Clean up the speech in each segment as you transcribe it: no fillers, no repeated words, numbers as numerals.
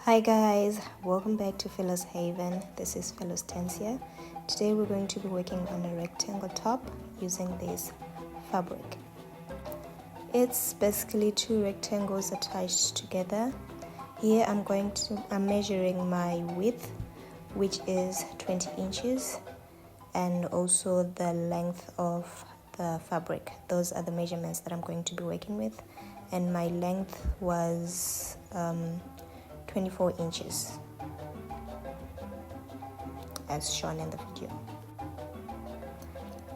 Hi guys, welcome back to Philo's Haven. This is Philo's Tensia. Today we're going to be working on a rectangle top using this fabric. It's basically two rectangles attached together. Here I'm measuring my width, which is 20 inches, and also the length of the fabric. Those are the measurements that I'm going to be working with, and my length was 24 inches as shown in the video.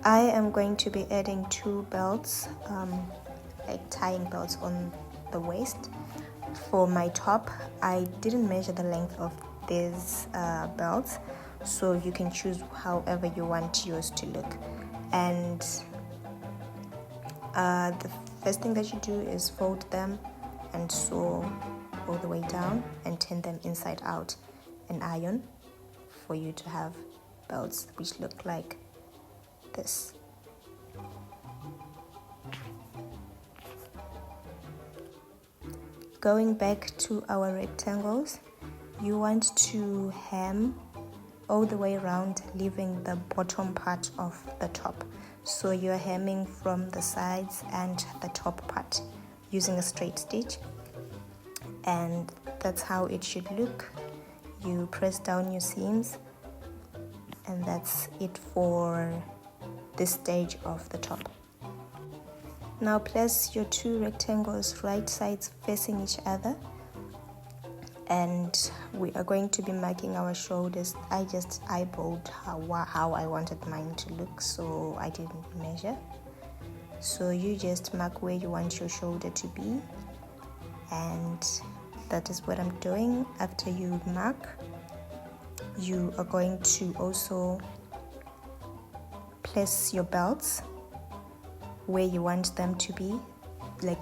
I am going to be adding two belts, like tying belts on the waist. For my top, I didn't measure the length of these belts, so you can choose however you want yours to look. And the first thing that you do is fold them and sew all the way down and turn them inside out and iron for you to have belts which look like this. Going back to our rectangles, you want to hem all the way around, leaving the bottom part of the top. So you're hemming from the sides and the top part using a straight stitch, and that's how it should look. You press down your seams, and that's it for this stage of the top. Now place your two rectangles right sides facing each other, and we are going to be marking our shoulders. I just eyeballed how I wanted mine to look, so I didn't measure. So you just mark where you want your shoulder to be, and that is what I'm doing. After you mark, you are going to also place your belts where you want them to be, like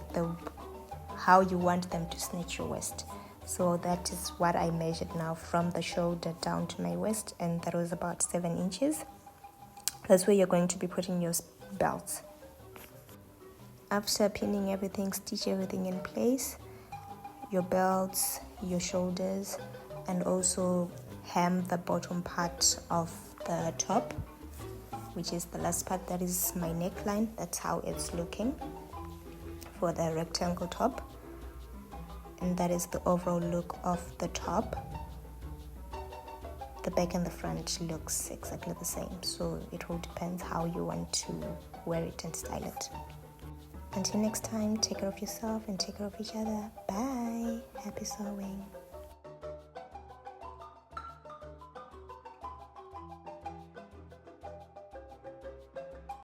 how you want them to snatch your waist. So that is what I measured now, from the shoulder down to my waist, and that was about 7 inches. That's where you're going to be putting your belts. After pinning everything, stitch everything in place, your belts, your shoulders, and also hem the bottom part of the top, which is the last part. That is my neckline. That's how it's looking for the rectangle top, and that is the overall look of the top. The back and the front looks exactly the same, so it all depends how you want to wear it and style it. Until next time, take care of yourself and take care of each other. Bye. Happy sewing.